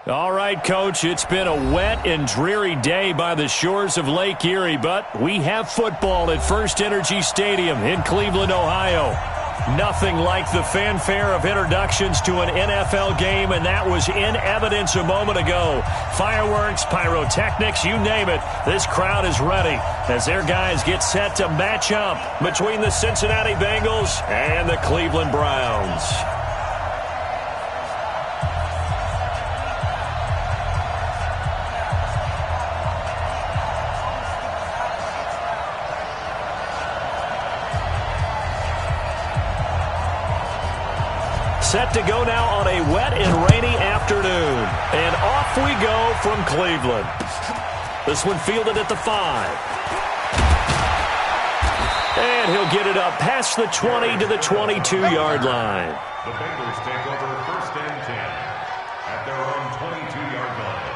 All right, Coach, it's been a wet and dreary day by the shores of Lake Erie, but we have football at First Energy Stadium in Cleveland, Ohio. Nothing like the fanfare of introductions to an NFL game, and that was in evidence a moment ago. Fireworks, pyrotechnics, you name it. This crowd is ready as their guys get set to match up between the Cincinnati Bengals and the Cleveland Browns. Set to go now on a wet and rainy afternoon. And off we go from Cleveland. This one fielded at the 5. And he'll get it up past the 20 to the 22-yard line. The Bengals take over 1st and 10 at their own 22-yard line.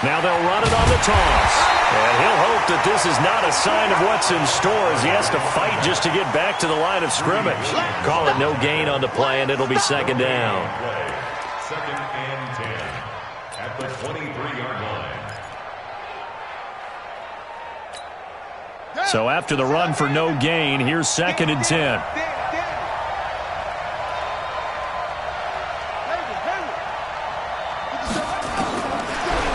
Now they'll run it on the toss. And he'll hope that this is not a sign of what's in store as he has to fight just to get back to the line of scrimmage. Call it no gain on the play, and it'll be 2nd down. 2nd and 10 at the 23-yard line. So after the run for no gain, here's 2nd and 10.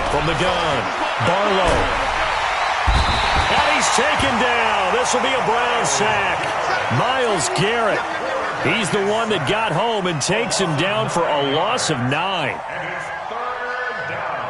From the gun, Barlow. And he's taken down. This will be a Brown sack. Myles Garrett. He's the one that got home and takes him down for a loss of 9. And it's 3rd down.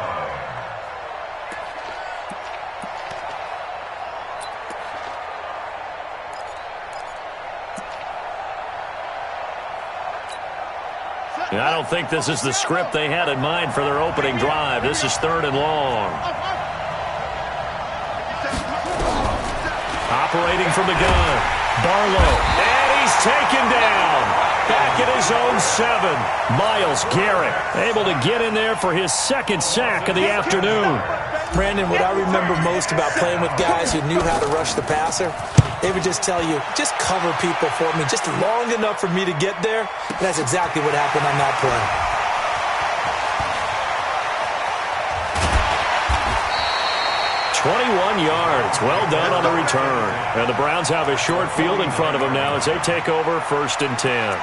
I don't think this is the script they had in mind for their opening drive. This is 3rd and long. Operating from the gun, Barlow. And he's taken down. Back at his own 7. Myles Garrett able to get in there for his 2nd sack of the afternoon. Brandon, what I remember most about playing with guys who knew how to rush the passer, they would just tell you, just cover people for me, just long enough for me to get there. And that's exactly what happened on that play. 21 yards. Well done on the return. And the Browns have a short field in front of them now as they take over 1st and 10.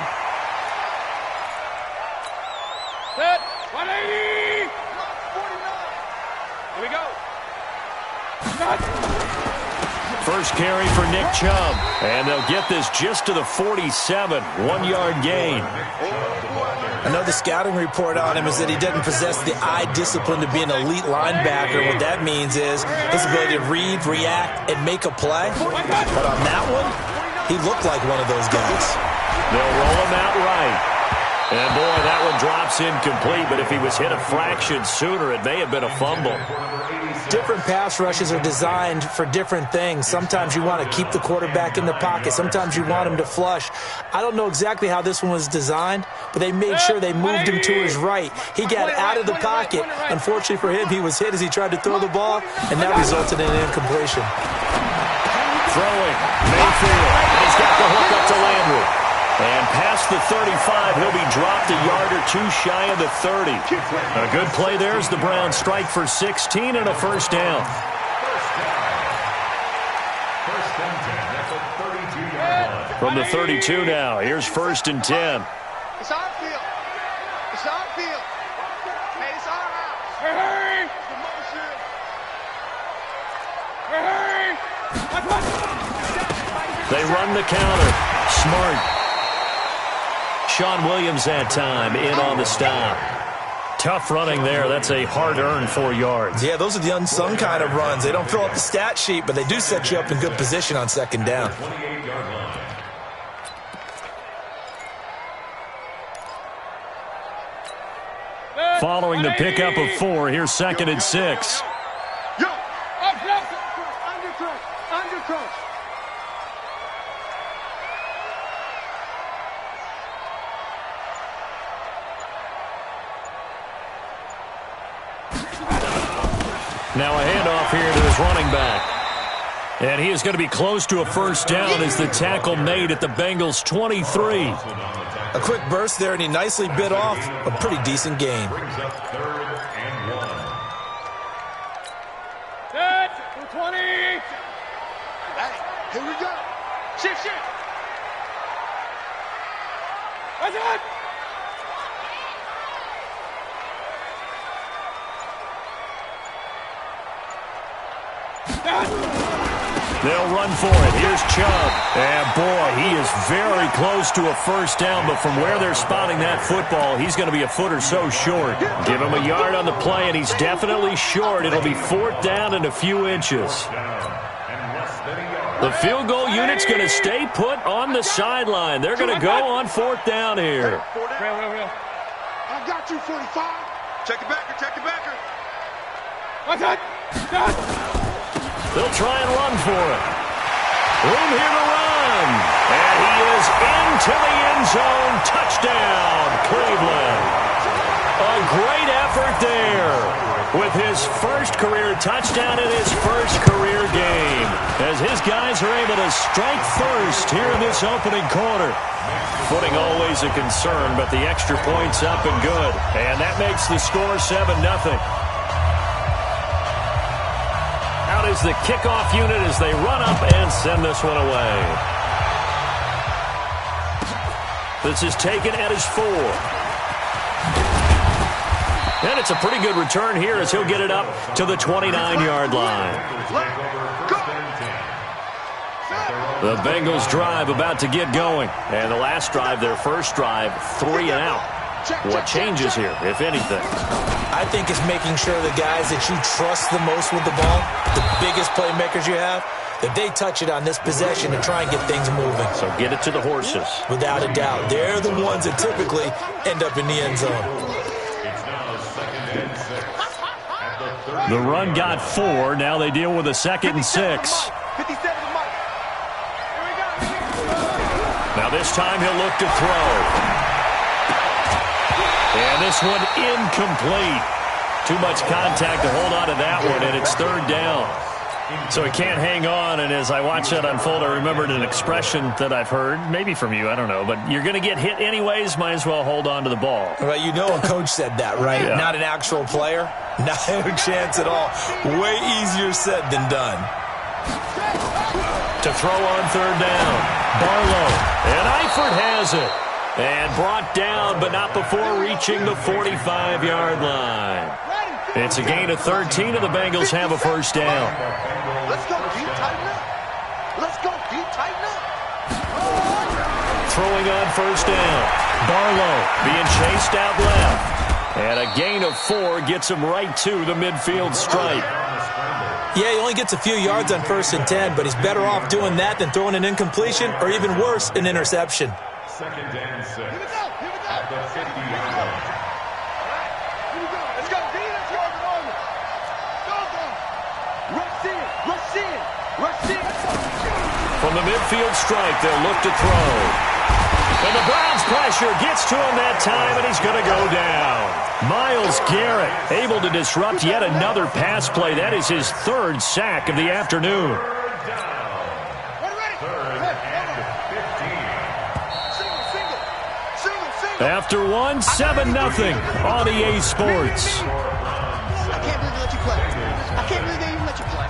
Set. 180. 49. Here we go. First carry for Nick Chubb. And they'll get this just to the 47. 1-yard gain. I know the scouting report on him is that he doesn't possess the eye discipline to be an elite linebacker. What that means is his ability to read, react, and make a play. But on that one, he looked like one of those guys. They'll roll him out right. And, boy, that one drops incomplete. But if he was hit a fraction sooner, it may have been a fumble. Different pass rushes are designed for different things. Sometimes you want to keep the quarterback in the pocket. Sometimes you want him to flush. I don't know exactly how this one was designed, but they made sure they moved him to his right. He got out of the pocket. Unfortunately for him, he was hit as he tried to throw the ball, and that resulted in an incompletion. Throwing, Mayfield. He's got the hook up to Landry. And past the 35, he'll be dropped a yard or 2 shy of the 30. A good play there as the Browns strike for 16 and a 1st down. From the 32 now, here's 1st and 10. It's our field. It's our field. Hey, it's our house. Hurry! Hurry! They run the counter. Smart. Sean Williams that time in on the stop. Tough running there. That's a hard-earned 4 yards. Yeah, those are the unsung kind of runs. They don't fill up the stat sheet, but they do set you up in good position on 2nd down. Following the pickup of 4, here's 2nd and 6. Yo, up, under crush. Now a handoff here to his running back. And he is going to be close to a first down as the tackle made at the Bengals' 23. A quick burst there, and he nicely bit off a pretty decent gain. Brings up 3rd and 1. Set, 20. Hey, here we go. Shift. That's it. They'll run for it. Here's Chubb. And, boy, he is very close to a first down, but from where they're spotting that football, he's going to be a foot or so short. Give him a yard on the play, and he's definitely short. It'll be 4th down and a few inches. The field goal unit's going to stay put on the sideline. They're going to go on 4th down here. I got you, 45. Check it backer. What's that? They'll try and run for it. Room here to run. And he is into the end zone. Touchdown, Cleveland. A great effort there with his first career touchdown in his first career game, as his guys are able to strike first here in this opening quarter. Footing always a concern, but the extra point's up and good. And that makes the score 7-0. Out is the kickoff unit as they run up and send this one away. This is taken at his 4. And it's a pretty good return here as he'll get it up to the 29-yard line. The Bengals drive about to get going. And the last drive, their first drive, 3 and out. What changes here, if anything? I think it's making sure the guys that you trust the most with the ball, the biggest playmakers you have, that they touch it on this possession and try and get things moving. So get it to the horses. Without a doubt. They're the ones that typically end up in the end zone. The run got 4. Now they deal with a 2nd and 6. 57 Mike. Here we go. Now this time he'll look to throw. And this one incomplete. Too much contact to hold on to that one, and it's 3rd down. So he can't hang on, and as I watch that unfold, I remembered an expression that I've heard, maybe from you, I don't know, but you're going to get hit anyways, might as well hold on to the ball. Well, you know a coach said that, right? Yeah. Not an actual player. Not a chance at all. Way easier said than done. To throw on 3rd down. Barlow. And Eifert has it. And brought down, but not before reaching the 45-yard line. It's a gain of 13, and the Bengals have a first down. Let's go deep, tighten up. Throwing on first down. Barlow being chased out left. And a gain of 4 gets him right to the midfield stripe. Yeah, he only gets a few yards on 1st and 10, but he's better off doing that than throwing an incompletion or even worse, an interception. 2nd and 6. At the 50-yard line. Let's go. Let's go. Rush in. From the midfield stripe, they'll look to throw. And the Browns' pressure gets to him that time, and he's going to go down. Myles Garrett able to disrupt yet another pass play. That is his 3rd sack of the afternoon. After one, 7-0 on EA Sports. I can't believe they let you play. I can't believe they even let you play.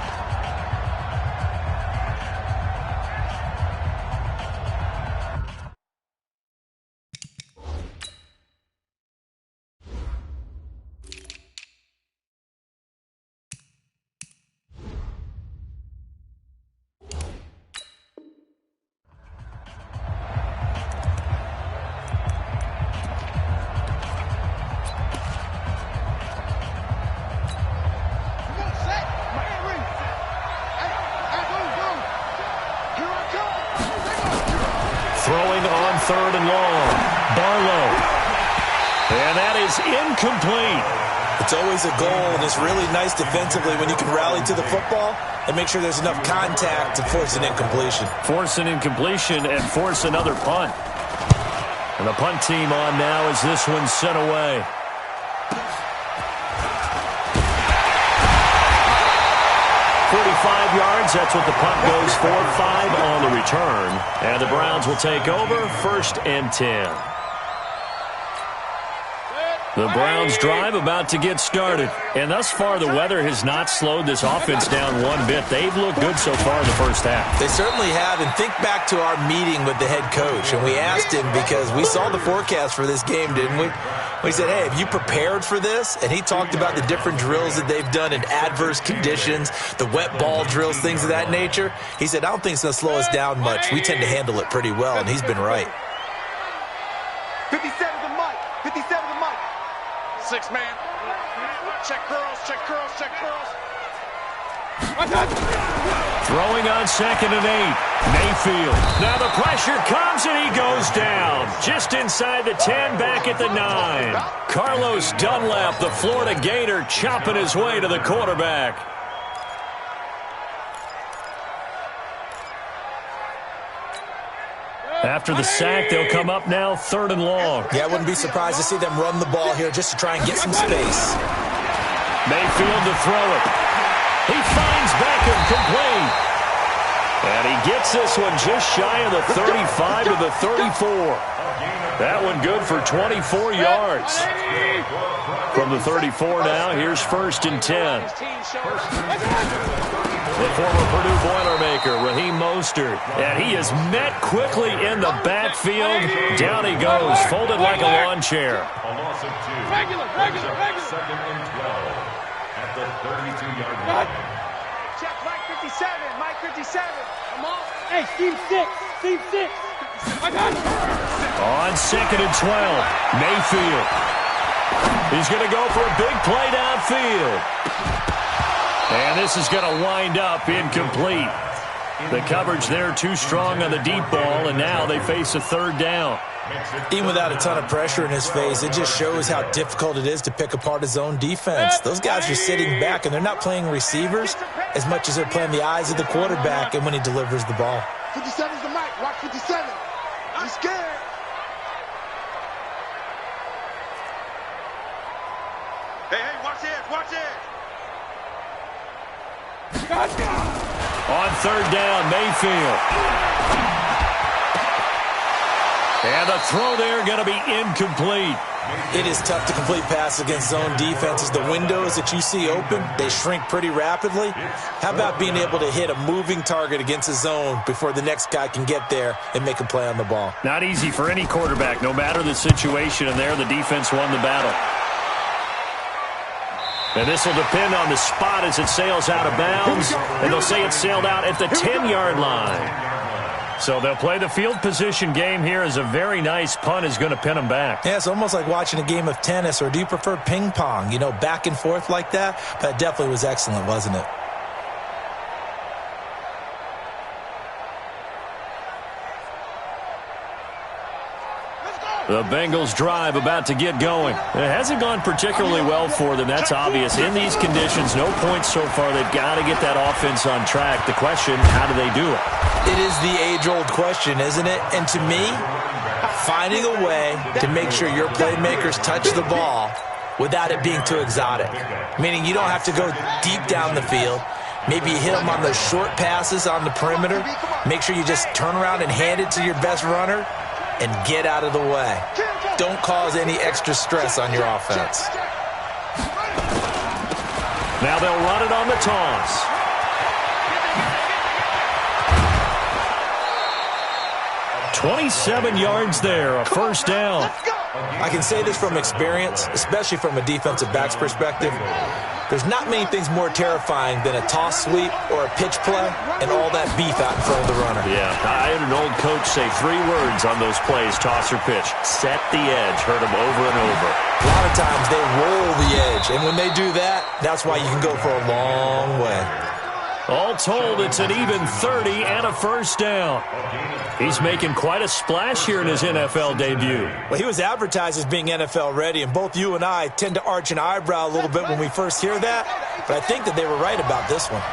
Throwing on 3rd and long. Barlow. And that is incomplete. It's always a goal, and it's really nice defensively when you can rally to the football and make sure there's enough contact to force an incompletion. Force an incompletion and force another punt. And the punt team on now as this one's sent away. 45 yards. That's what the punt goes for. 5 on the return. And the Browns will take over 1st and 10. The Browns drive about to get started. And thus far, the weather has not slowed this offense down one bit. They've looked good so far in the first half. They certainly have. And think back to our meeting with the head coach. And we asked him, because we saw the forecast for this game, didn't we? We said, hey, have you prepared for this? And he talked about the different drills that they've done in adverse conditions, the wet ball drills, things of that nature. He said, I don't think it's going to slow us down much. We tend to handle it pretty well, and he's been right. 57 to Mike. 57 to Mike. 6 man. Check girls, check girls, check girls. Throwing on 2nd and 8. Mayfield. Now the pressure comes and he goes down. Just inside the 10, back at the 9. Carlos Dunlap, the Florida Gator, chopping his way to the quarterback. After the sack, they'll come up now 3rd and long. Yeah, I wouldn't be surprised to see them run the ball here just to try and get some space. Mayfield to throw it. He finds Beckham complete. And he gets this one just shy of the 35 to the 34. That one good for 24 yards. From the 34 now, here's 1st and 10. The former Purdue Boilermaker, Raheem Mostert. And he is met quickly in the backfield. Down he goes, folded like a lawn chair. Regular. 2nd and 12 at the 32-yard line. Check Mike 57. Mike 57. Come on. Hey, Steve 6. Steve 6. I got it. On 2nd and 12, Mayfield. He's going to go for a big play downfield. And this is going to wind up incomplete. The coverage there too strong on the deep ball, and now they face a 3rd down. Even without a ton of pressure in his face, it just shows how difficult it is to pick apart his own defense. Those guys are sitting back, and they're not playing receivers as much as they're playing the eyes of the quarterback and when he delivers the ball. 57's the mic. Watch 57. I'm scared. Hey, watch it. Watch it. On 3rd down, Mayfield. And the throw there going to be incomplete. It is tough to complete passes against zone defenses. The windows that you see open, they shrink pretty rapidly. How about being able to hit a moving target against a zone before the next guy can get there and make a play on the ball? Not easy for any quarterback, no matter the situation, and there the defense won the battle. And this will depend on the spot as it sails out of bounds, and they'll say it sailed out at the 10-yard line. So they'll play the field position game here as a very nice punt is going to pin them back. Yeah, it's almost like watching a game of tennis, or do you prefer ping pong, you know, back and forth like that? That definitely was excellent, wasn't it? The Bengals drive about to get going. It hasn't gone particularly well for them. That's obvious. In these conditions, no points so far. They've got to get that offense on track. The question, how do they do it? It is the age-old question, isn't it? And to me, finding a way to make sure your playmakers touch the ball without it being too exotic. Meaning you don't have to go deep down the field. Maybe you hit them on those short passes on the perimeter. Make sure you just turn around and hand it to your best runner and get out of the way. Don't cause any extra stress on your offense. Now they'll run it on the toss. $27 yards there, a 1st down. I can say this from experience, especially from a defensive back's perspective. There's not many things more terrifying than a toss sweep or a pitch play and all that beef out in front of the runner. Yeah, I had an old coach say 3 words on those plays, toss or pitch. Set the edge. Heard him over and over. A lot of times they roll the edge, and when they do that, that's why you can go for a long way. All told, it's an even 30 and a 1st down. He's making quite a splash here in his NFL debut. Well, he was advertised as being NFL ready, and both you and I tend to arch an eyebrow a little bit when we first hear that, but I think that they were right about this one.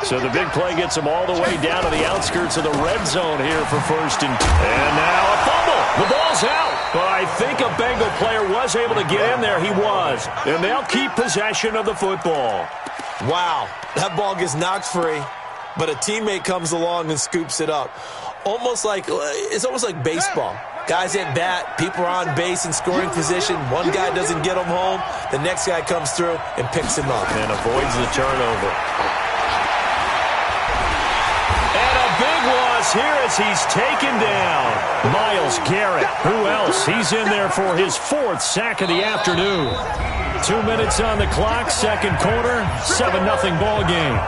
So the big play gets him all the way down to the outskirts of the red zone here for 1st and 10. And now a fumble. The ball's out. But I think a Bengal player was able to get in there. He was. And they'll keep possession of the football. Wow, that ball gets knocked free, but a teammate comes along and scoops it up. It's almost like baseball. Guys at bat, people are on base in scoring position. One guy doesn't get him home. The next guy comes through and picks him up. And avoids the turnover. And a big loss here as he's taken down. Myles Garrett. Who else? He's in there for his 4th sack of the afternoon. 2 minutes on the clock, second quarter, 7-0 ball game.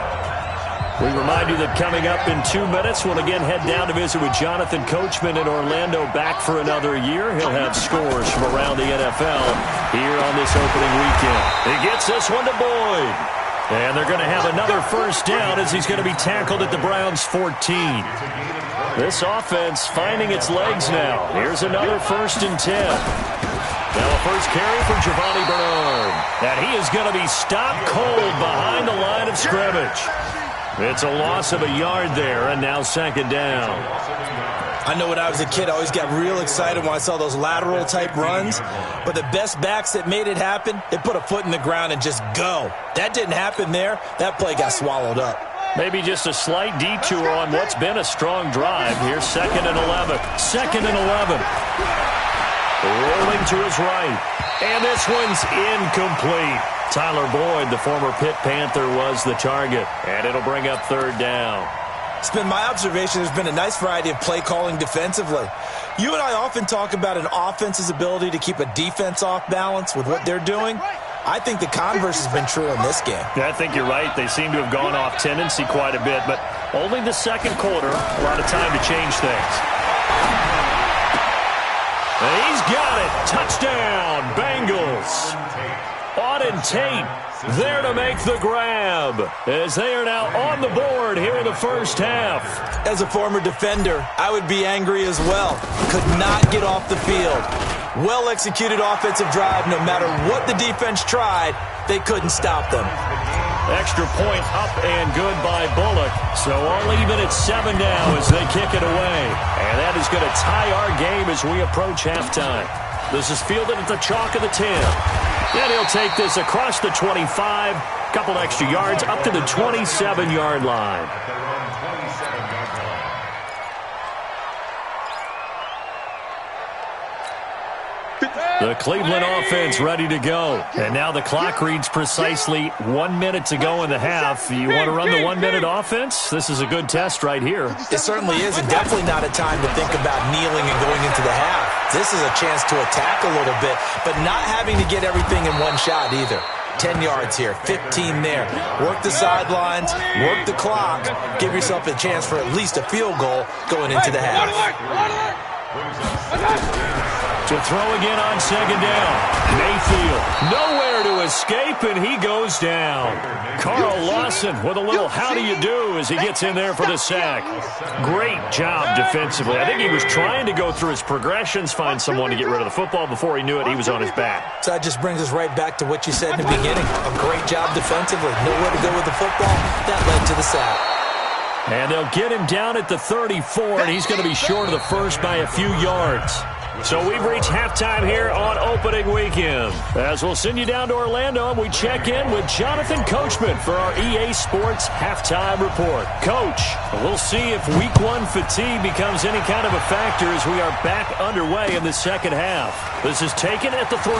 We remind you that coming up in 2 minutes, we'll again head down to visit with Jonathan Coachman in Orlando, back for another year. He'll have scores from around the NFL here on this opening weekend. He gets this one to Boyd. And they're going to have another first down as he's going to be tackled at the Browns' 14. This offense finding its legs now. Here's another 1st and 10. Now a first carry from Giovanni Bernard. And he is going to be stopped cold behind the line of scrimmage. It's a loss of a yard there, and now 2nd down. I know when I was a kid, I always got real excited when I saw those lateral-type runs. But the best backs that made it happen, they put a foot in the ground and just go. That didn't happen there. That play got swallowed up. Maybe just a slight detour on what's been a strong drive. Here's 2nd and 11. 2nd and 11. Rolling to his right. And this one's incomplete. Tyler Boyd, the former Pitt Panther, was the target. And it'll bring up 3rd down. It's been my observation there's been a nice variety of play calling defensively. You and I often talk about an offense's ability to keep a defense off balance with what they're doing. I think the converse has been true in this game. Yeah, I think you're right. They seem to have gone off tendency quite a bit, but only the second quarter, a lot of time to change things. And he's got it. Touchdown, Bengals. Auden Tate there to make the grab as they are now on the board here in the first half. As a former defender, I would be angry as well. Could not get off the field. Well-executed offensive drive. No matter what the defense tried, they couldn't stop them. Extra point up and good by Bullock. So all even at 7 now as they kick it away. And that is going to tie our game as we approach halftime. This is fielded at the chalk of the 10. And he'll take this across the 25. Couple extra yards up to the 27-yard line. The Cleveland offense ready to go. And now the clock reads precisely 1 minute to go in the half. You want to run the 1 minute offense? This is a good test right here. It certainly is, and definitely not a time to think about kneeling and going into the half. This is a chance to attack a little bit, but not having to get everything in one shot either. 10 yards here, 15 there. Work the sidelines, work the clock, give yourself a chance for at least a field goal going into the half. To throw again on 2nd down. Mayfield nowhere to escape, and he goes down. Carl Lawson with a little how do you do as he gets in there for the sack. Great job defensively. I think he was trying to go through his progressions, find someone to get rid of the football. Before he knew it, he was on his back. So that just brings us right back to what you said in the beginning. A great job defensively. Nowhere to go with the football. That led to the sack. And they'll get him down at the 34, and he's going to be short of the first by a few yards. So we've reached halftime here on opening weekend. As we'll send you down to Orlando, and we check in with Jonathan Coachman for our EA Sports Halftime Report. Coach, we'll see if Week 1 fatigue becomes any kind of a factor as we are back underway in the second half. This is taken at the 3.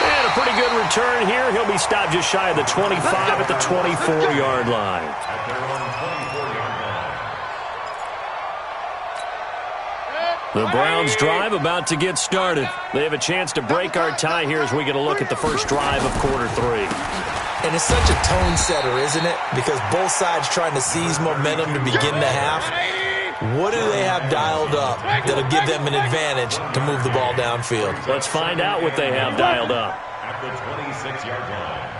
And a pretty good return here. He'll be stopped just shy of the 25 at the 24-yard line. The Browns drive about to get started. They have a chance to break our tie here as we get a look at the first drive of quarter 3. And it's such a tone setter, isn't it? Because both sides trying to seize momentum to begin the half. What do they have dialed up that'll give them an advantage to move the ball downfield? Let's find out what they have dialed up. At the 26-yard line.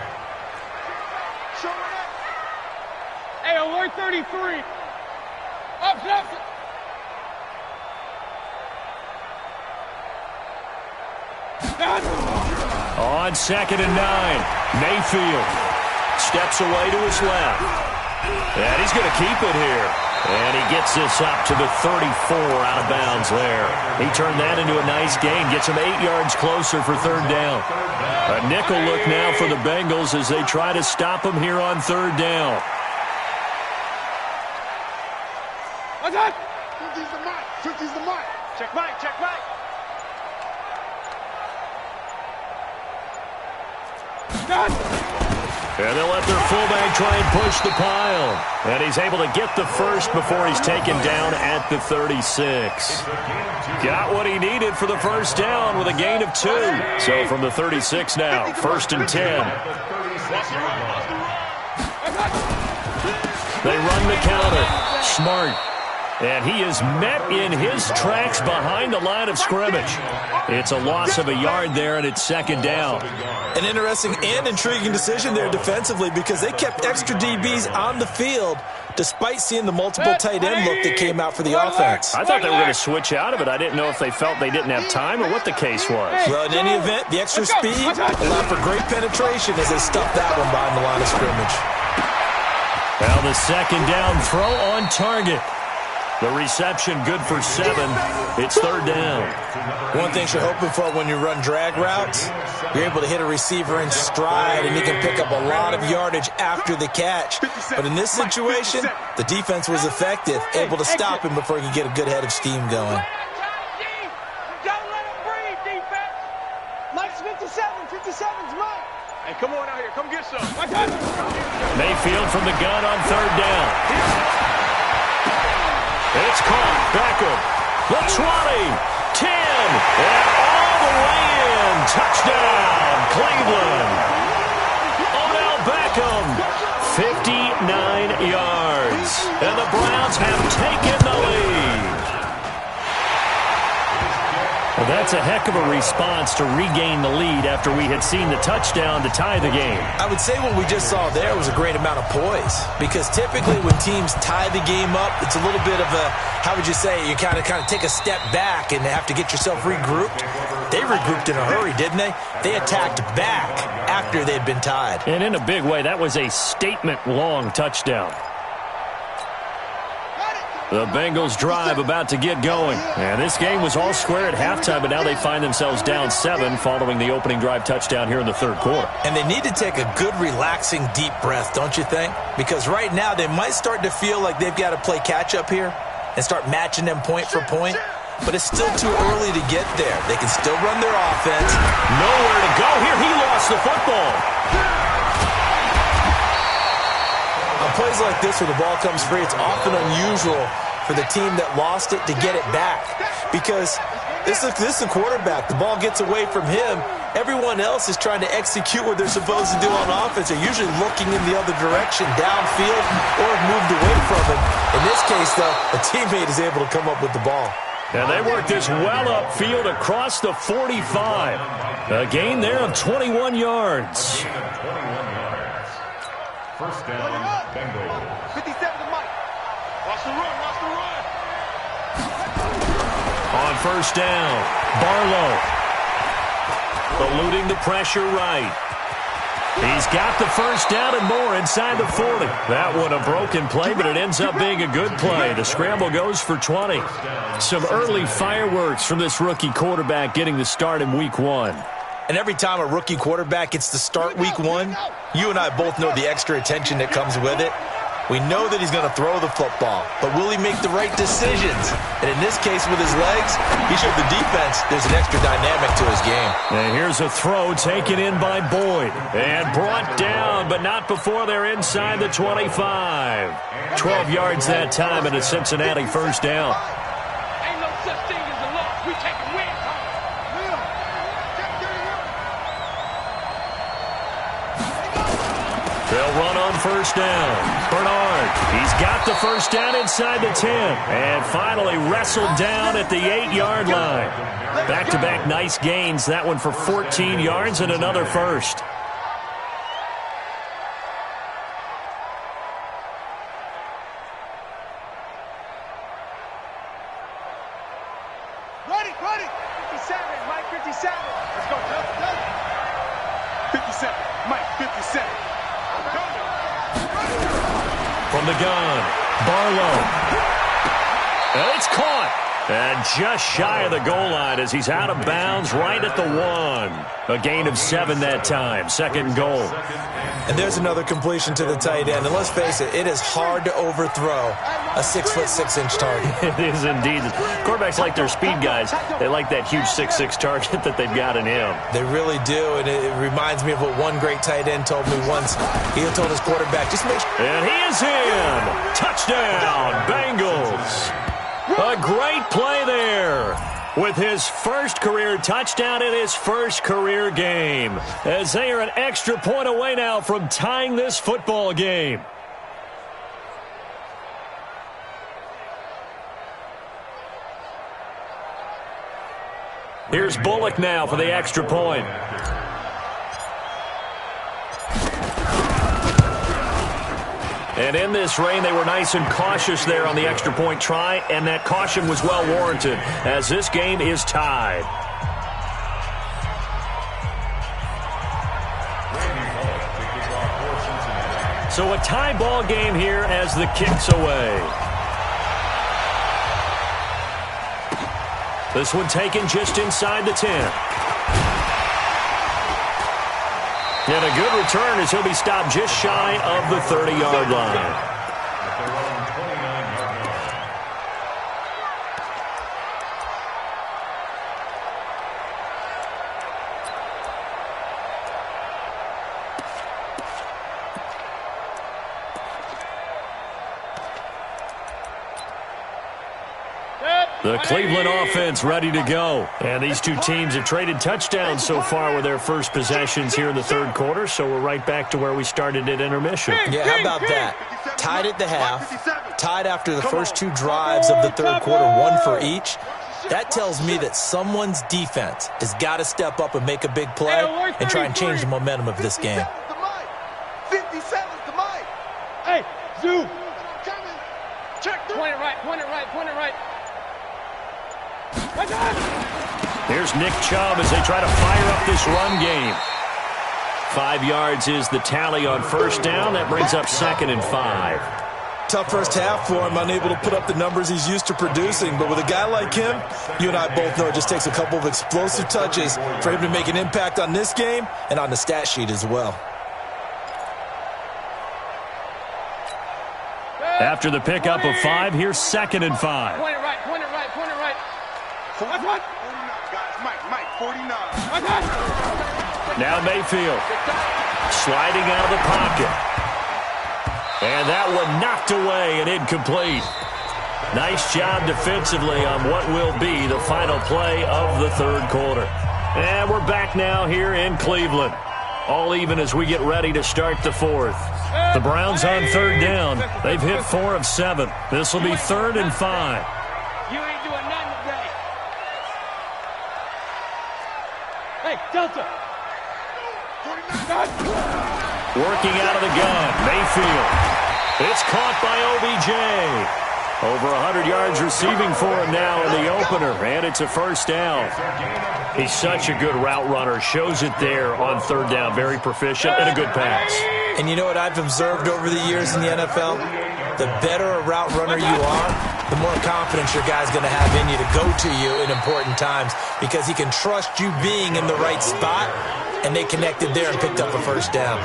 Hey, alert 33. Up. On 2nd and 9, Mayfield steps away to his left. And he's going to keep it here. And he gets this up to the 34 out of bounds there. He turned that into a nice gain, gets him 8 yards closer for third down. A nickel look now for the Bengals as they try to stop him here on third down. What's that? 50's the mic. 50's the mic. Check mic. Check mic. And they'll let their fullback try and push the pile. And he's able to get the first before he's taken down at the 36. Got what he needed for the first down with a gain of 2. So from the 36 now, 1st and 10. They run the counter. Smart. And he is met in his tracks behind the line of scrimmage. It's a loss of a yard there, and it's 2nd down. An interesting and intriguing decision there defensively because they kept extra DBs on the field despite seeing the multiple tight end look that came out for the offense. I thought they were going to switch out of it. I didn't know if they felt they didn't have time or what the case was. Well, in any event, the extra speed allowed for great penetration as they stuffed that one behind the line of scrimmage. Now the 2nd down throw on target. The reception good for 7. It's 3rd down. One thing you're hoping for when you run drag routes, you're able to hit a receiver in stride and he can pick up a lot of yardage after the catch. But in this situation, the defense was effective, able to stop him before he could get a good head of steam going. Don't let him breathe, defense. Mike's 57. 57's Mike. Hey, come on out here. Come get some. Mayfield from the gun on 3rd down. It's caught. Beckham. The 20. 10. And all the way in. Touchdown, Cleveland. Odell Beckham. 59 yards. And the Browns have taken the lead. Well, that's a heck of a response to regain the lead after we had seen the touchdown to tie the game. I would say what we just saw there was a great amount of poise because typically when teams tie the game up, it's a little bit of a, how would you say, you kind of take a step back and have to get yourself regrouped. They regrouped in a hurry, didn't they? They attacked back after they'd been tied. And in a big way, that was a statement-long touchdown. The Bengals drive about to get going. And this game was all square at halftime, but now they find themselves down 7 following the opening drive touchdown here in the 3rd quarter. And they need to take a good, relaxing, deep breath, don't you think? Because right now they might start to feel like they've got to play catch-up here and start matching them point for point. But it's still too early to get there. They can still run their offense. Nowhere to go here. He lost the football. On plays like this where the ball comes free, it's often unusual for the team that lost it to get it back because this is a quarterback. The ball gets away from him. Everyone else is trying to execute what they're supposed to do on offense. They're usually looking in the other direction, downfield, or moved away from him. In this case, though, a teammate is able to come up with the ball. And they work this well upfield across the 45. A gain there of 21 yards. 1st down, Bengals. 57 to Mike. Watch the run. Watch the run. On 1st down, Barlow. Eluding the pressure right. He's got the 1st down and more inside the 40. That one a broken play, but it ends up being a good play. The scramble goes for 20. Some early fireworks from this rookie quarterback getting the start in week 1. And every time a rookie quarterback gets to start week 1, you and I both know the extra attention that comes with it. We know that he's going to throw the football, but will he make the right decisions? And in this case, with his legs, he showed the defense there's an extra dynamic to his game. And here's a throw taken in by Boyd. And brought down, but not before they're inside the 25. 12 yards that time and a Cincinnati 1st down. Ain't no such thing as a loss. We taking wins. They'll run on 1st down. Bernard, he's got the 1st down inside the 10. And finally wrestled down at the 8-yard line. Back-to-back nice gains. That one for 14 yards and another 1st. Ready. 57. Mike, 57. Let's go, Justin. 57. Mike, 57. From the gun, Barlow. And it's caught. And just shy of the goal line as he's out of bounds right at the 1. A gain of 7 that time. Second goal. And there's another completion to the tight end. And let's face it, it is hard to overthrow a 6'6" target. It is indeed. Quarterbacks like their speed guys. They like that huge 6'6" target that they've got in him. They really do. And it reminds me of what one great tight end told me once. He told his quarterback, just make sure. And he is in. Touchdown, Bengals. A great play there with his first career touchdown in his first career game, as they are an extra point away now from tying this football game. Here's Bullock now for the extra point. And in this rain, they were nice and cautious there on the extra point try, and that caution was well warranted as this game is tied. So a tie ball game here as the kick's away. This one taken just inside the 10. And a good return as he'll be stopped just shy of the 30-yard line. The Cleveland offense ready to go. And these two teams have traded touchdowns so far with their first possessions here in the third quarter, so we're right back to where we started at intermission. Yeah, how about that? Tied at the half, tied after the first two drives of the third quarter, one for each. That tells me that someone's defense has got to step up and make a big play and try and change the momentum of this game. 57's the mic. Hey, Zoo. Check. Point it right, point it right, point it right. Here's Nick Chubb as they try to fire up this run game. 5 yards is the tally on first down. That brings up 2nd and 5. Tough first half for him, unable to put up the numbers he's used to producing. But with a guy like him, you and I both know it just takes a couple of explosive touches for him to make an impact on this game and on the stat sheet as well. After the pickup of 5, here's 2nd and 5. Point it right, point it right, point it right. 49, guys. Mike, 49. Now Mayfield sliding out of the pocket. And that one knocked away and incomplete. Nice job defensively on what will be the final play of the third quarter. And we're back now here in Cleveland. All even as we get ready to start the fourth. The Browns on third down. They've hit 4 of 7. This will be 3rd and 5. You ain't doing nothing today. Hey, Delta. Working out of the gun, Mayfield. It's caught by OBJ. Over 100 yards receiving for him now in the opener, and it's a first down. He's such a good route runner. Shows it there on third down. Very proficient and a good pass. And you know what I've observed over the years in the NFL? The better a route runner you are, the more confidence your guy's going to have in you to go to you in important times because he can trust you being in the right spot, and they connected there and picked up a first down.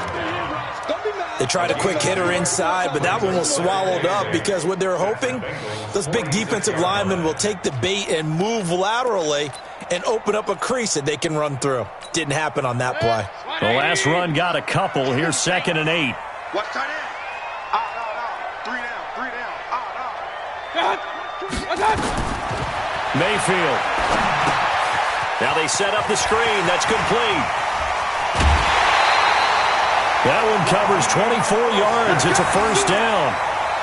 They tried a quick hitter inside, but that one was swallowed up because what they're hoping, those big defensive linemen will take the bait and move laterally and open up a crease that they can run through. Didn't happen on that play. The last run got a couple. Here's 2nd and 8. Watch tight end. No. 3 down. Mayfield. Now they set up the screen. That's complete. That one covers 24 yards. It's a first down.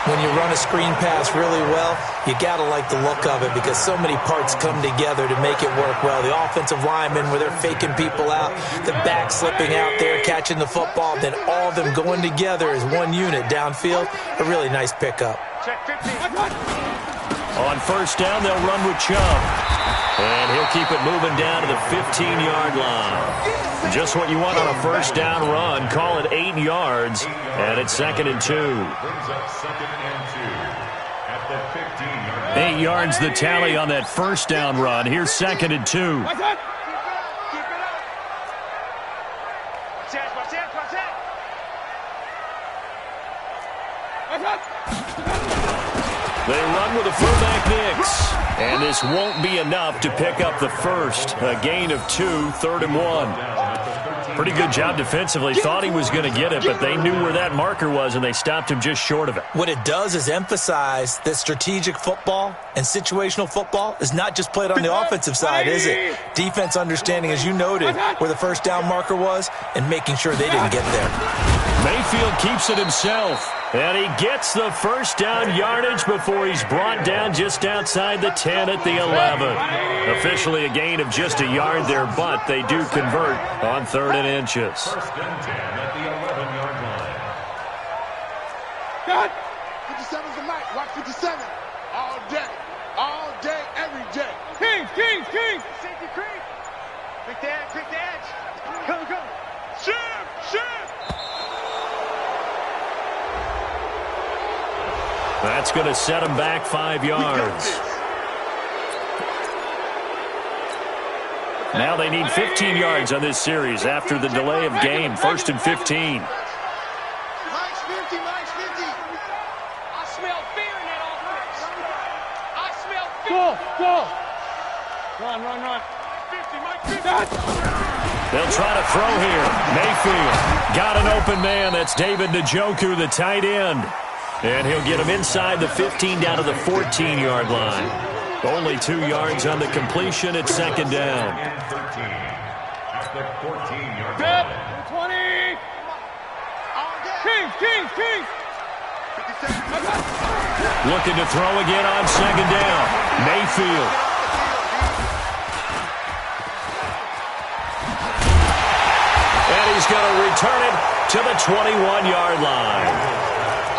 When you run a screen pass really well, you got to like the look of it because so many parts come together to make it work well. The offensive linemen, where they're faking people out, the back slipping out there, catching the football, then all of them going together as one unit downfield. A really nice pickup. Check 15. On first down, they'll run with Chubb. And he'll keep it moving down to the 15-yard line. Just what you want on a first down run. Call it 8 yards, and it's 2nd and 2. Brings up 2nd and 2 at the 15-yard line. 8 yards the tally on that first down run. Here's 2nd and 2. Watch it. Keep it up. Watch it. Watch it. Watch it. Watch it. They run with a fullback mix. And this won't be enough to pick up the first. A gain of 2, 3rd and 1. Pretty good job defensively. Thought he was going to get it, but they knew where that marker was, and they stopped him just short of it. What it does is emphasize that strategic football and situational football is not just played on the offensive side, is it? Defense understanding, as you noted, where the first down marker was and making sure they didn't get there. Mayfield keeps it himself. And he gets the first down yardage before he's brought down just outside the 10 at the 11. Officially a gain of just a yard there, but they do convert on 3rd and inches. First and 10 at the 11-yard line. God. 57's the mic. Watch 57. All day, every day. Kings. Safety creep. Quick the edge. Come. Shoot. That's going to set him back 5 yards. Now they need 15 yards on this series after the delay of game. 1st and 15. Mike's 50. I smell fear in that offense. I smell fear. Go. Run. 50, Mike 50. They'll try to throw here. Mayfield got an open man. That's David Njoku, the tight end. And he'll get him inside the 15 down to the 14-yard line. Only 2 yards on the completion at 2nd down. And 13 at the 14-yard line. 20. Kings. Looking to throw again on 2nd down. Mayfield. And he's going to return it to the 21-yard line.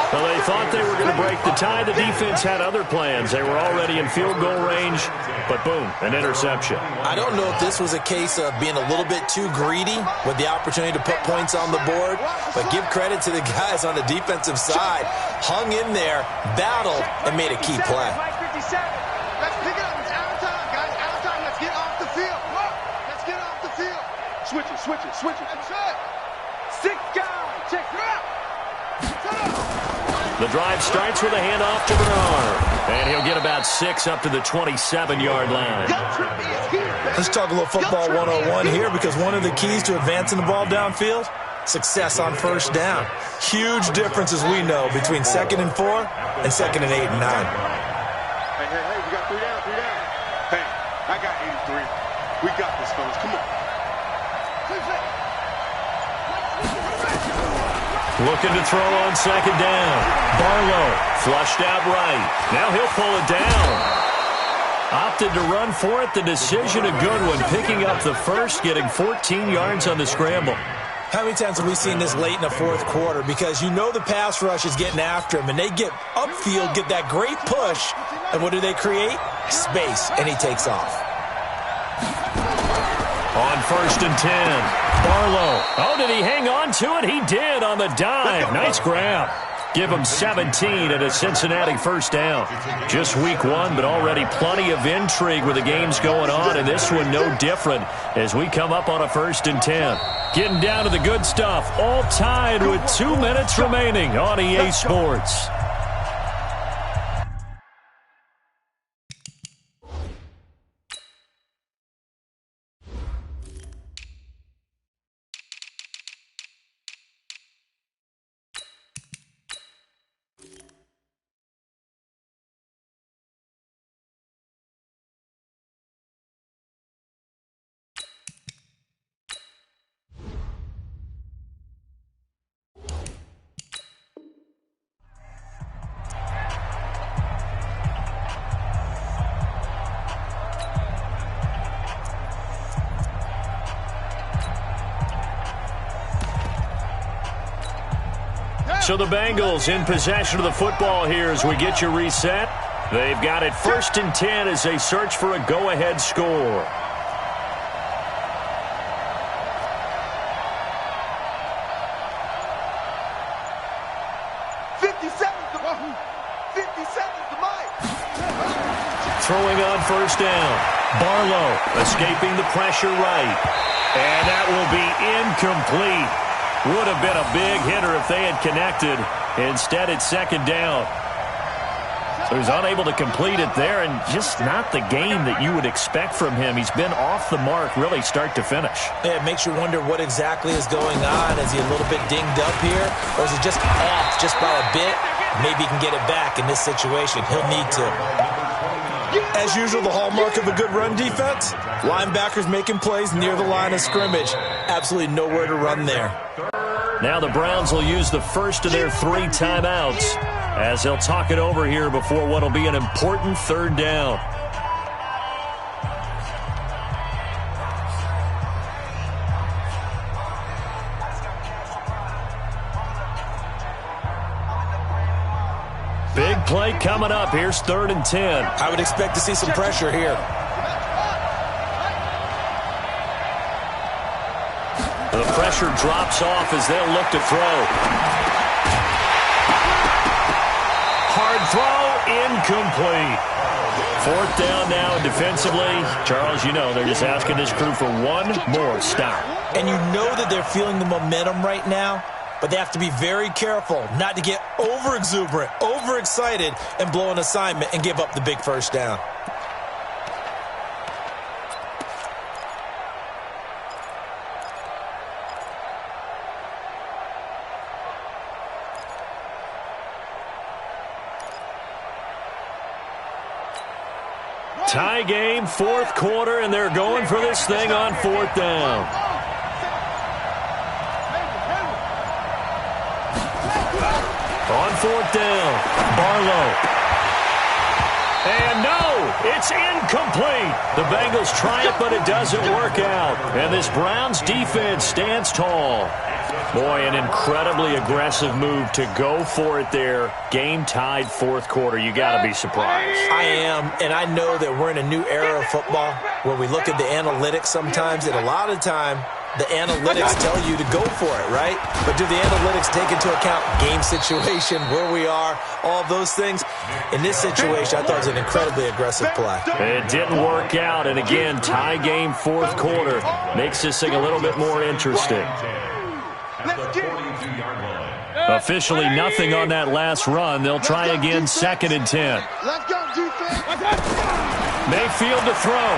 Well, they thought they were going to break the tie. The defense had other plans. They were already in field goal range, but boom, an interception. I don't know if this was a case of being a little bit too greedy with the opportunity to put points on the board, but give credit to the guys on the defensive side. Hung in there, battled, and made a key play. Mike 57. Let's pick it up. It's out of time, guys. Out of time. Let's get off the field. Let's get off the field. Switch it. That's it. 6 guys. Check it out. The drive starts with a handoff to Bernard. And he'll get about 6 up to the 27-yard line. Let's talk a little football 101 here, because one of the keys to advancing the ball downfield, success on first down. Huge difference, as we know, between 2nd and 4 and 2nd and 8 and 9. Hey, we got 3 down. Hey, I got 83. We got this, fellas. Come on. Looking to throw on 2nd down. Barlow flushed out right. Now he'll pull it down. Opted to run for it. The decision a good one. Picking up the first, getting 14 yards on the scramble. How many times have we seen this late in the 4th quarter? Because you know the pass rush is getting after him, and they get upfield, get that great push, and what do they create? Space, and he takes off. On 1st and 10, Barlow. Oh, did he hang on to it? He did on the dive. Nice grab. Give him 17 at a Cincinnati first down. Just week 1, but already plenty of intrigue with the games going on, and this one no different as we come up on a 1st and 10. Getting down to the good stuff, all tied with 2 minutes remaining on EA Sports. So the Bengals in possession of the football here as we get you reset. They've got it 1st and 10 as they search for a go-ahead score. Throwing on 1st down. Barlow escaping the pressure right. And that will be incomplete. Would have been a big hitter if they had connected. Instead, it's 2nd down. So he's unable to complete it there, and just not the game that you would expect from him. He's been off the mark really start to finish. Yeah, it makes you wonder what exactly is going on. Is he a little bit dinged up here, or is it just off just by a bit? Maybe he can get it back in this situation. He'll need to. As usual, the hallmark of a good run defense, linebackers making plays near the line of scrimmage. Absolutely nowhere to run there. Now the Browns will use the first of their 3 timeouts as they'll talk it over here before what will be an important 3rd down. Big play coming up. Here's 3rd and 10. I would expect to see some pressure here. The pressure drops off as they'll look to throw. Hard throw, incomplete. 4th down now, and defensively, Charles, you know, they're just asking this crew for one more stop. And you know that they're feeling the momentum right now, but they have to be very careful not to get over-exuberant, overexcited, and blow an assignment and give up the big 1st down. Tie game, 4th quarter, and they're going for this thing on 4th down. On 4th down, Barlow. And no, it's incomplete. The Bengals try it, but it doesn't work out. And this Browns defense stands tall. Boy, an incredibly aggressive move to go for it there. Game tied 4th quarter. You got to be surprised. I am, and I know that we're in a new era of football where we look at the analytics sometimes, and a lot of time the analytics tell you to go for it, right? But do the analytics take into account game situation, where we are, all those things? In this situation, I thought it was an incredibly aggressive play. It didn't work out, and again, tie game 4th quarter makes this thing a little bit more interesting. Officially nothing on that last run. They'll try again 2nd and 10. Mayfield to throw.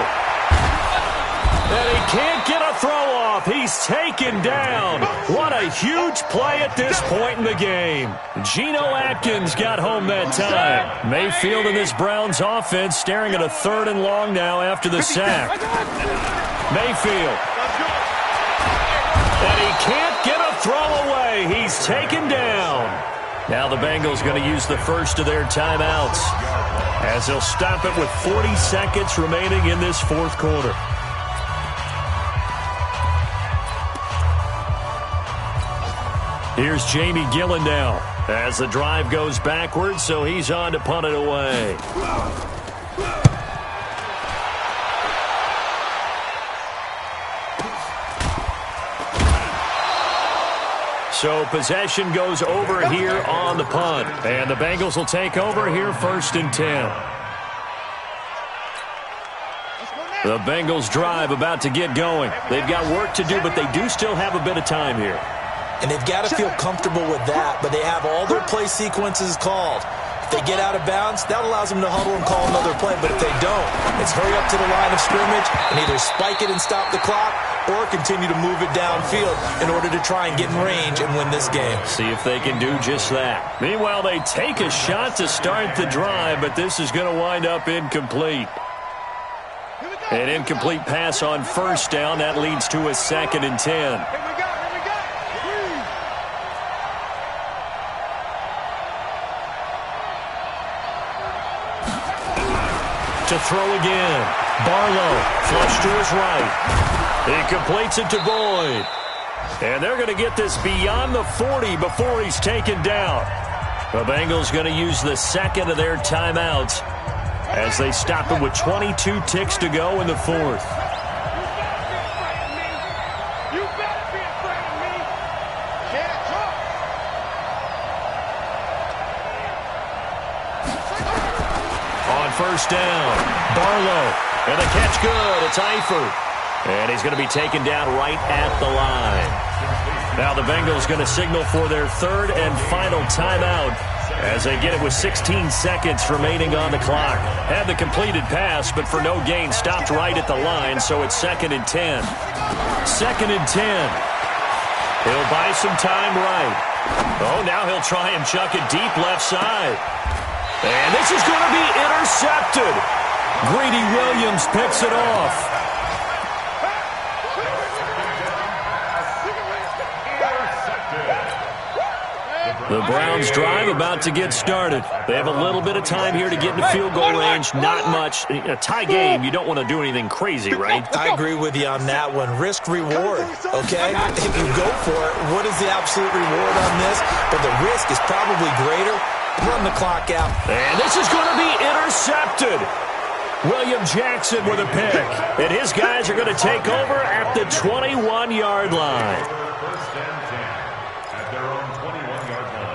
And he can't get a throw off. He's taken down. What a huge play at this point in the game. Geno Atkins got home that time. Mayfield and this Browns offense staring at a 3rd and long now after the sack. Mayfield. And he can't get a throw away. He's taken down. Now the Bengals going to use the first of their timeouts as they'll stop it with 40 seconds remaining in this 4th quarter. Here's Jamie Gillen now as the drive goes backwards, so he's on to punt it away. So possession goes over here on the punt. And the Bengals will take over here 1st and 10. The Bengals drive about to get going. They've got work to do, but they do still have a bit of time here. And they've got to feel comfortable with that, but they have all their play sequences called. If they get out of bounds, that allows them to huddle and call another play. But if they don't, it's hurry up to the line of scrimmage and either spike it and stop the clock or continue to move it downfield in order to try and get in range and win this game. See if they can do just that. Meanwhile, they take a shot to start the drive, but this is going to wind up incomplete. An incomplete pass on 1st down. That leads to a 2nd and 10. To throw again. Barlow, flush to his right. He completes it to Boyd. And they're going to get this beyond the 40 before he's taken down. The Bengals going to use the second of their timeouts as they stop it with 22 ticks to go in the fourth. On first down, Barlow. And the catch good. It's Eifert. And he's going to be taken down right at the line. Now the Bengals going to signal for their third and final timeout as they get it with 16 seconds remaining on the clock. Had the completed pass, but for no gain, stopped right at the line, so it's 2nd and 10. 2nd and 10. He'll buy some time right. Oh, now he'll try and chuck it deep left side. And this is going to be intercepted. Greedy Williams picks it off. The Browns drive about to get started. They have a little bit of time here to get into field goal range. Not much. A tie game, you don't want to do anything crazy, right? I agree with you on that one. Risk reward, okay? If you go for it, what is the absolute reward on this? But the risk is probably greater. Run the clock out. And this is going to be intercepted. William Jackson with a pick. And his guys are going to take over at the 21-yard line. First and 10 at their own 21-yard line.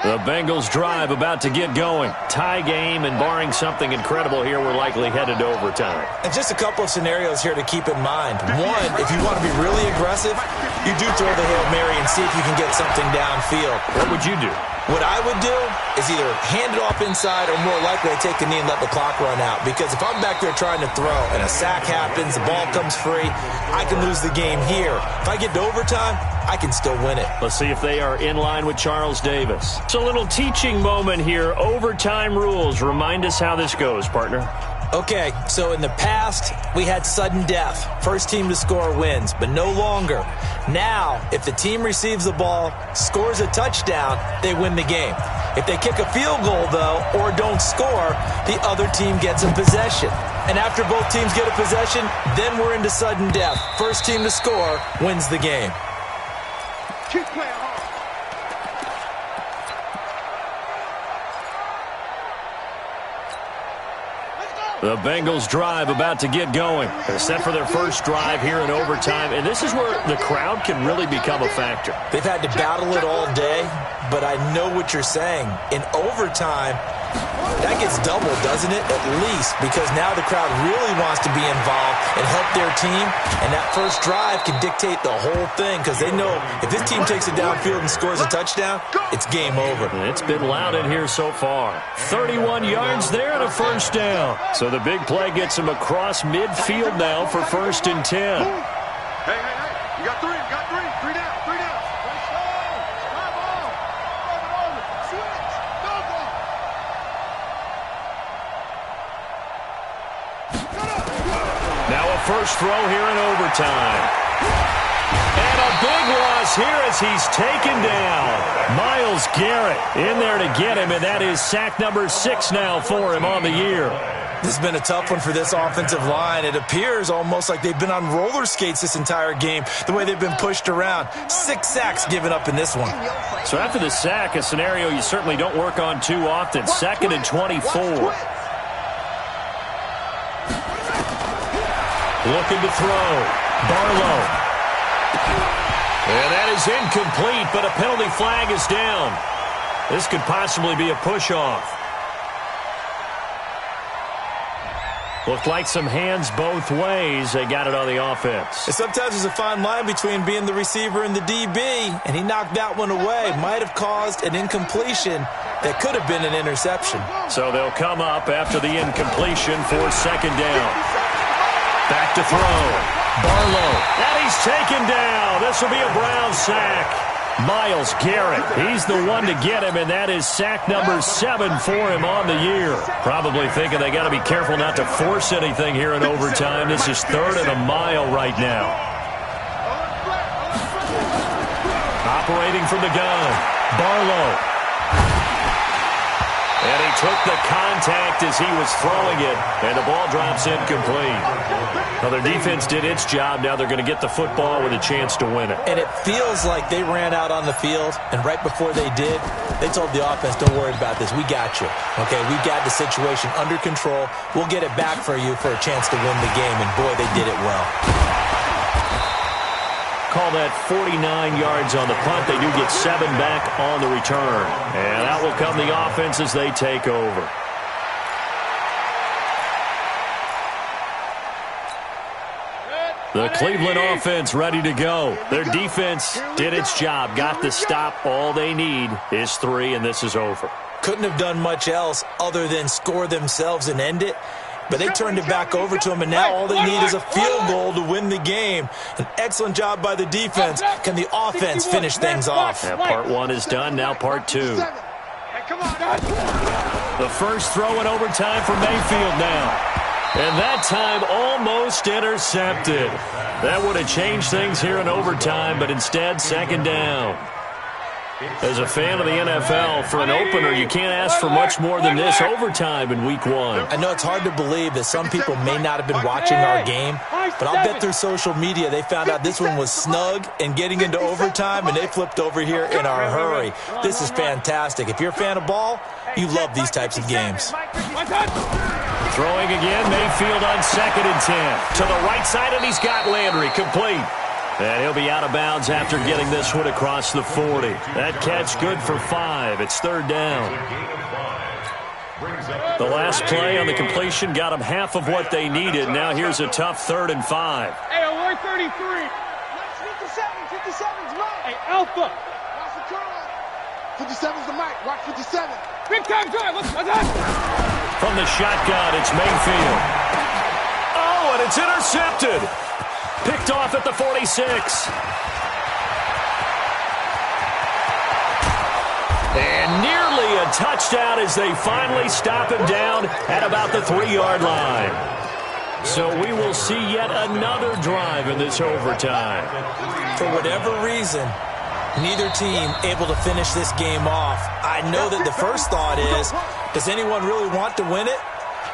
The Bengals drive about to get going. Tie game, and barring something incredible here, we're likely headed to overtime. And just a couple of scenarios here to keep in mind. One, if you want to be really aggressive, you do throw the Hail Mary and see if you can get something downfield. What would you do? What I would do is either hand it off inside or more likely I take the knee and let the clock run out. Because if I'm back there trying to throw and a sack happens, the ball comes free, I can lose the game here. If I get to overtime, I can still win it. Let's see if they are in line with Charles Davis. It's a little teaching moment here. Overtime rules. Remind us how this goes, partner. Okay, so in the past, we had sudden death. First team to score wins, but no longer. Now, if the team receives the ball, scores a touchdown, they win the game. If they kick a field goal, though, or don't score, the other team gets a possession. And after both teams get a possession, then we're into sudden death. First team to score wins the game. Keep playing hard. The Bengals drive about to get going. They're set for their first drive here in overtime, and this is where the crowd can really become a factor. They've had to battle it all day, but I know what you're saying. In overtime, that gets doubled, doesn't it? At least, because now the crowd really wants to be involved and help their team, and that first drive can dictate the whole thing because they know if this team takes it downfield and scores a touchdown, it's game over. It's been loud in here so far. 31 yards there and a first down. So the big play gets him across midfield now for 1st and 10. Hey, you got three down. Now a first throw here in overtime. And a big loss here as he's taken down. Myles Garrett in there to get him, and that is sack number 6 now for him on the year. This has been a tough one for this offensive line. It appears almost like they've been on roller skates this entire game, the way they've been pushed around. 6 sacks given up in this one. So after the sack, a scenario you certainly don't work on too often. 2nd and 24. Looking to throw. Barlow. And that is incomplete, but a penalty flag is down. This could possibly be a push-off. Looked like some hands both ways. They got it on the offense. And sometimes there's a fine line between being the receiver and the DB, and he knocked that one away. Might have caused an incompletion that could have been an interception. So they'll come up after the incompletion for 2nd down. Back to throw. Barlow. And he's taken down. This will be a Brown sack. Myles Garrett, he's the one to get him, and that is sack number 7 for him on the year. Probably thinking they got to be careful not to force anything here in overtime. This is 3rd and a mile right now. Operating from the gun. Barlow. And he took the contact as he was throwing it, and the ball drops incomplete. Well, their defense did its job. Now they're going to get the football with a chance to win it. And it feels like they ran out on the field, and right before they did, they told the offense, don't worry about this. We got you. Okay, we got the situation under control. We'll get it back for you for a chance to win the game, and boy, they did it well. Call that 49 yards on the punt. They do get 7 back on the return. And out will come the offense as they take over. The Cleveland offense ready to go. Their defense did its job, got the stop. All they need is 3, and this is over. Couldn't have done much else other than score themselves and end it. But they turned it back over to them, and now all they need is a field goal to win the game. An excellent job by the defense. Can the offense finish things off? Yeah, part 1 is done. Now part 2. The first throw in overtime for Mayfield now. And that time almost intercepted. That would have changed things here in overtime, but instead, second down. As a fan of the NFL, for an opener, you can't ask for much more than this overtime in Week 1. I know it's hard to believe that some people may not have been watching our game, but I'll bet through social media they found out this one was snug and getting into overtime, and they flipped over here in a hurry. This is fantastic. If you're a fan of ball, you love these types of games. Throwing again, Mayfield on 2nd and 10. To the right side, and he's got Landry complete. And he'll be out of bounds after getting this one across the 40. That catch good for 5. It's 3rd down. The last play on the completion got them half of what they needed. Now here's a tough 3rd and 5. Hey, alert 33. 57's mine. Hey, Alpha. Watch the curl. 57's the mic. Watch 57. Big time drive. Let's From the shotgun, it's Mayfield. Oh, and it's intercepted. Picked off at the 46. And nearly a touchdown as they finally stop him down at about the 3-yard line. So we will see yet another drive in this overtime. For whatever reason, neither team able to finish this game off. I know that the first thought is, does anyone really want to win it?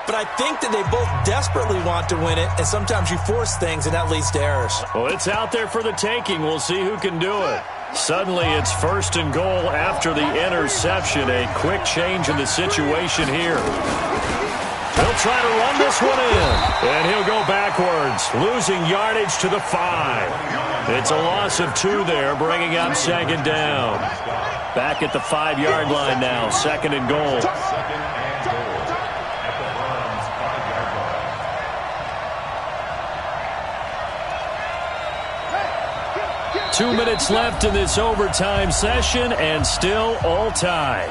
But I think that they both desperately want to win it, and sometimes you force things, and that leads to errors. Well, it's out there for the taking. We'll see who can do it. Suddenly, it's 1st and goal after the interception. A quick change in the situation here. He'll try to run this one in, and he'll go backwards, losing yardage to the 5. It's a loss of 2 there, bringing up 2nd down. Back at the 5-yard line now, 2nd and goal. 2 minutes left in this overtime session, and still all tied.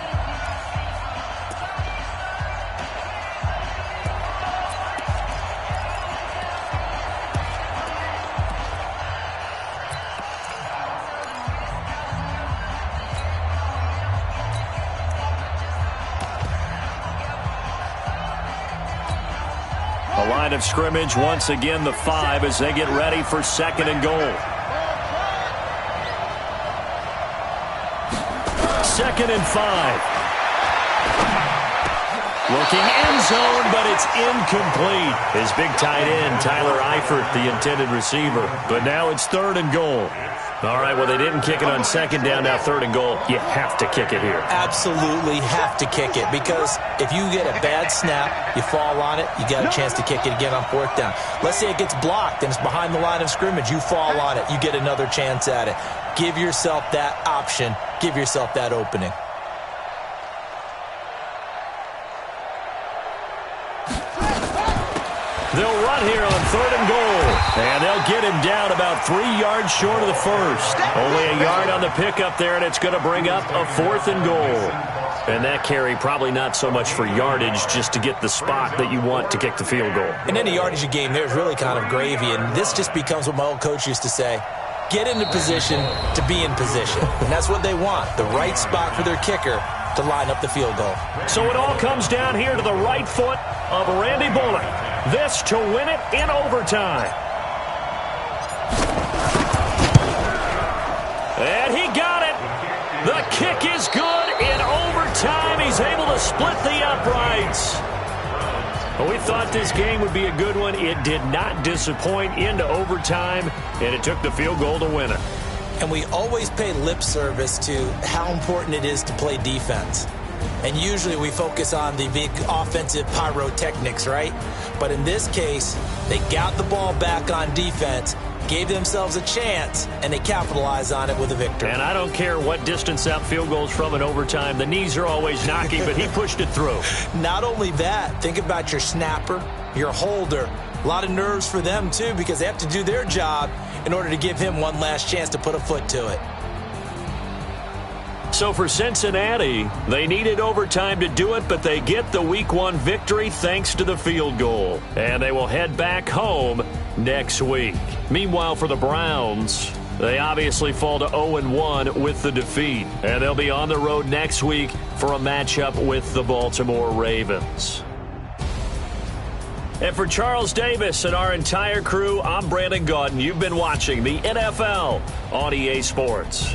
The line of scrimmage, once again the 5 as they get ready for 2nd and goal. 2nd and 5. Looking end zone, but it's incomplete. His big tight end, Tyler Eifert, the intended receiver. But now it's 3rd and goal. All right, well, they didn't kick it on 2nd down, now 3rd and goal. You have to kick it here. Absolutely have to kick it, because if you get a bad snap, you fall on it, you got a chance to kick it again on 4th down. Let's say it gets blocked and it's behind the line of scrimmage. You fall on it, you get another chance at it. Give yourself that option. Give yourself that opening. They'll run here on 3rd and goal. And they'll get him down about 3 yards short of the 1st. Only a yard on the pickup there, and it's going to bring up a 4th and goal. And that carry probably not so much for yardage, just to get the spot that you want to kick the field goal. In any yardage game, there's really kind of gravy, and this just becomes what my old coach used to say. Get into position to be in position. And that's what they want, the right spot for their kicker to line up the field goal. So it all comes down here to the right foot of Randy Bullock. This to win it in overtime. And he got it. The kick is good in overtime. He's is able to split the uprights. Well, we thought this game would be a good one. It did not disappoint into overtime, and it took the field goal to win it. And we always pay lip service to how important it is to play defense. And usually we focus on the big offensive pyrotechnics, right? But in this case, they got the ball back on defense, gave themselves a chance, and they capitalized on it with a victory. And I don't care what distance that field goes from in overtime. The knees are always knocking, but he pushed it through. Not only that, think about your snapper, your holder. A lot of nerves for them, too, because they have to do their job in order to give him one last chance to put a foot to it. So for Cincinnati, they needed overtime to do it, but they get the Week 1 victory thanks to the field goal. And they will head back home next week. Meanwhile, for the Browns, they obviously fall to 0-1 with the defeat. And they'll be on the road next week for a matchup with the Baltimore Ravens. And for Charles Davis and our entire crew, I'm Brandon Gaudin. You've been watching the NFL on EA Sports.